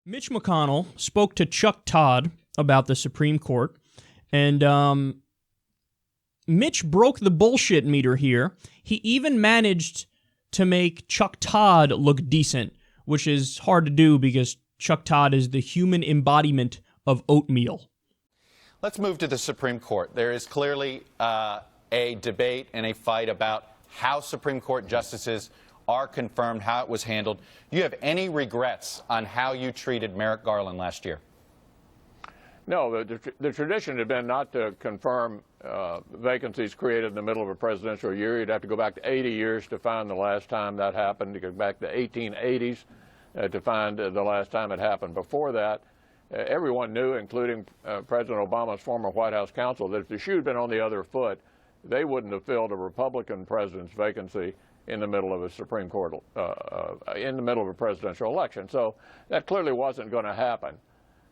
Mitch McConnell spoke to Chuck Todd about the Supreme Court, and Mitch broke the bullshit meter here. He even managed to make Chuck Todd look decent, which is hard to do because Chuck Todd is the human embodiment of oatmeal. Let's move to the Supreme Court. There is clearly a debate and a fight about how Supreme Court justices are confirmed, how it was handled. Do you have any regrets on how you treated Merrick Garland last year? No, the tradition had been not to confirm vacancies created in the middle of a presidential year. You'd have to go back to 80 years to find the last time that happened. You go back to the 1880s to find the last time it happened. Before that, everyone knew, including President Obama's former White House counsel, that if the shoe had been on the other foot, they wouldn't have filled a Republican president's vacancy in the middle of a Supreme Court, in the middle of a presidential election. So that clearly wasn't going to happen,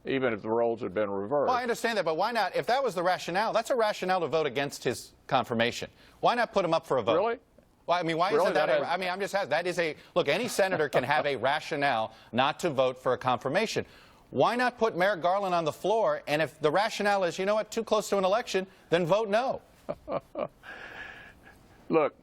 even if the roles had been reversed. Well, I understand that, but why not? If that was the rationale, that's a rationale to vote against his confirmation. Why not put him up for a vote? Really? Well, I mean, why really? isn't that I mean, I'm just asking. That is a, look, any senator can have a rationale not to vote for a confirmation. Why not put Merrick Garland on the floor? And if the rationale is, you know what, too close to an election, then vote no. Look,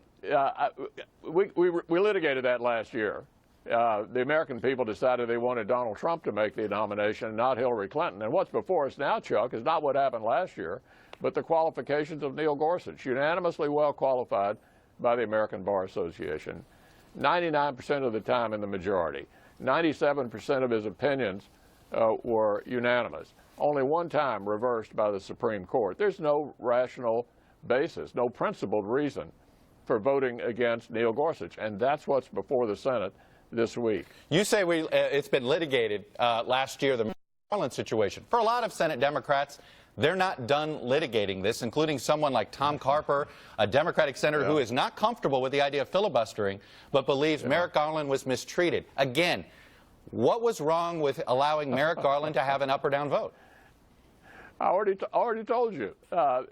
we litigated that last year. The American people decided they wanted Donald Trump to make the nomination, not Hillary Clinton. And what's before us now, Chuck, is not what happened last year, but the qualifications of Neil Gorsuch, unanimously well qualified by the American Bar Association, 99% of the time in the majority. 97% of his opinions were unanimous. Only one time reversed by the Supreme Court. There's no rational basis, no principled reason for voting against Neil Gorsuch, and that's what's before the Senate this week. You say it's been litigated last year, the Garland situation. For a lot of Senate Democrats, they're not done litigating this, including someone like Tom Carper, a Democratic senator who is not comfortable with the idea of filibustering, but believes Merrick Garland was mistreated. Again, what was wrong with allowing Merrick Garland to have an up or down vote? I already told you.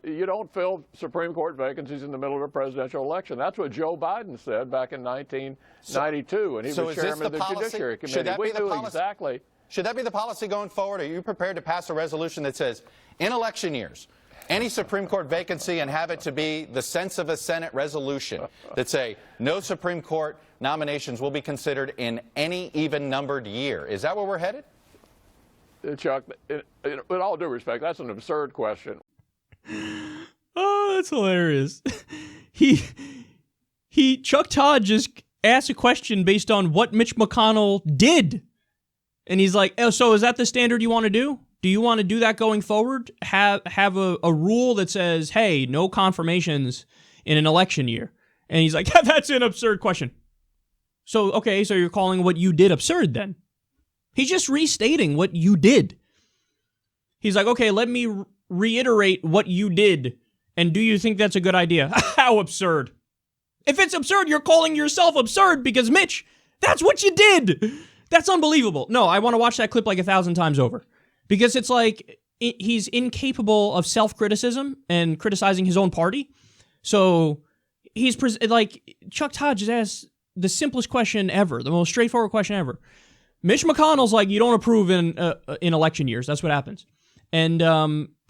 You don't fill Supreme Court vacancies in the middle of a presidential election. That's what Joe Biden said back in 1992 when he was chairman of the Judiciary Committee. Should that be the policy going forward? Are you prepared to pass a resolution that says, in election years, any Supreme Court vacancy, and have it to be the sense of a Senate resolution that say no Supreme Court nominations will be considered in any even-numbered year? Is that where we're headed? Chuck, with all due respect, that's an absurd question. Oh, that's hilarious. Chuck Todd just asked a question based on what Mitch McConnell did. And he's like, oh, so is that the standard you want to do? Do you want to do that going forward? Have a rule that says, hey, no confirmations in an election year? And he's like, that's an absurd question. So, okay, so you're calling what you did absurd then? He's just restating what you did. He's like, okay, let me reiterate what you did. And do you think that's a good idea? How absurd. If it's absurd, you're calling yourself absurd because, Mitch, that's what you did. That's unbelievable. No, I want to watch that clip like 1,000 times over. Because it's like he's incapable of self-criticism and criticizing his own party. So he's like, Chuck Todd just asked the simplest question ever, the most straightforward question ever. Mitch McConnell's like, you don't approve in election years. That's what happens. And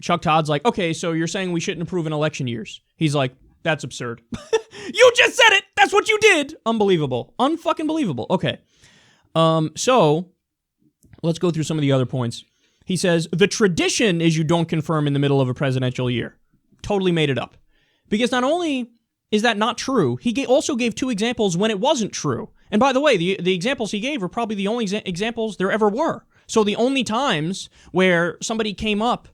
Chuck Todd's like, okay, so you're saying we shouldn't approve in election years. He's like, that's absurd. You just said it. That's what you did. Unbelievable. Unfucking believable. Okay. So let's go through some of the other points. He says, the tradition is you don't confirm in the middle of a presidential year. Totally made it up. Because not only is that not true, he also gave 2 examples when it wasn't true. And by the way, the examples he gave are probably the only examples there ever were. So the only times where somebody came up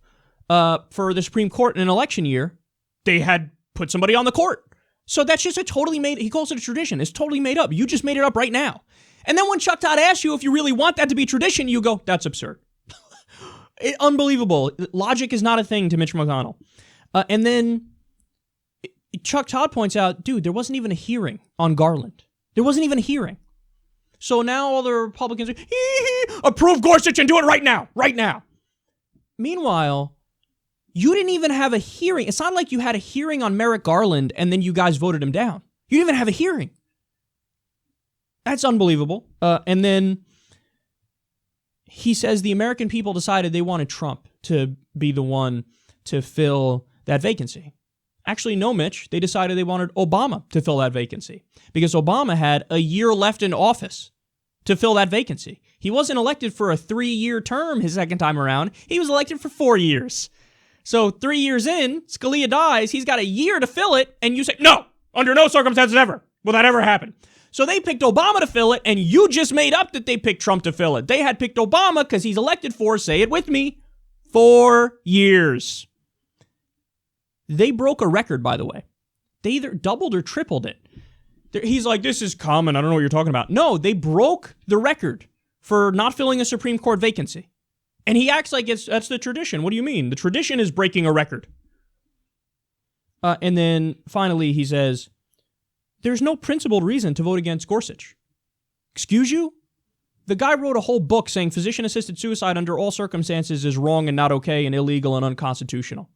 for the Supreme Court in an election year, they had put somebody on the court. So that's just he calls it a tradition. It's totally made up. You just made it up right now. And then when Chuck Todd asks you if you really want that to be tradition, you go, that's absurd. Unbelievable. Logic is not a thing to Mitch McConnell. And then Chuck Todd points out, dude, there wasn't even a hearing on Garland. There wasn't even a hearing. So now all the Republicans are, approve Gorsuch and do it right now. Right now. Meanwhile, you didn't even have a hearing. It's not like you had a hearing on Merrick Garland and then you guys voted him down. You didn't even have a hearing. That's unbelievable. And then he says the American people decided they wanted Trump to be the one to fill that vacancy. Actually, no, Mitch. They decided they wanted Obama to fill that vacancy because Obama had a year left in office to fill that vacancy. He wasn't elected for a 3-year term his second time around. He was elected for 4 years. So 3 years in, Scalia dies. He's got a year to fill it. And you say, no, under no circumstances ever will that ever happen. So they picked Obama to fill it, and you just made up that they picked Trump to fill it. They had picked Obama because he's elected for, say it with me, 4 years. They broke a record, by the way. They either doubled or tripled it. He's like, this is common. I don't know what you're talking about. No, they broke the record for not filling a Supreme Court vacancy. And he acts like that's the tradition. What do you mean? The tradition is breaking a record. And then finally he says, there's no principled reason to vote against Gorsuch. Excuse you? The guy wrote a whole book saying physician-assisted suicide under all circumstances is wrong and not okay and illegal and unconstitutional.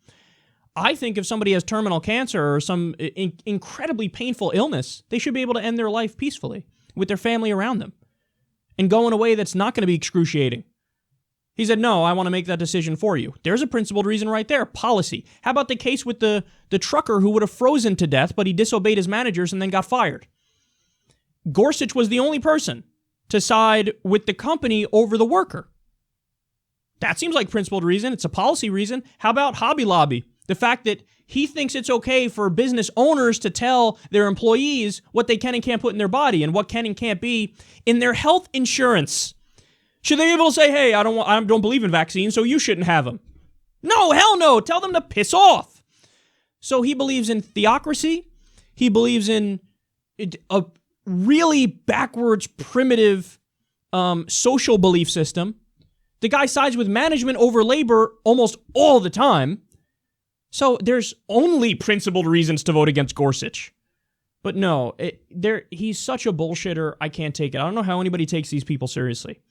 I think if somebody has terminal cancer or some incredibly painful illness, they should be able to end their life peacefully with their family around them and go in a way that's not going to be excruciating. He said, no, I want to make that decision for you. There's a principled reason right there. Policy. How about the case with the trucker who would have frozen to death, but he disobeyed his managers and then got fired? Gorsuch was the only person to side with the company over the worker. That seems like principled reason. It's a policy reason. How about Hobby Lobby? The fact that he thinks it's okay for business owners to tell their employees what they can and can't put in their body and what can and can't be in their health insurance. Should they be able to say, hey, I don't believe in vaccines, so you shouldn't have them? No, hell no. Tell them to piss off. So he believes in theocracy. He believes in a really backwards, primitive social belief system. The guy sides with management over labor almost all the time. So there's only principled reasons to vote against Gorsuch. But no, he's such a bullshitter, I can't take it. I don't know how anybody takes these people seriously.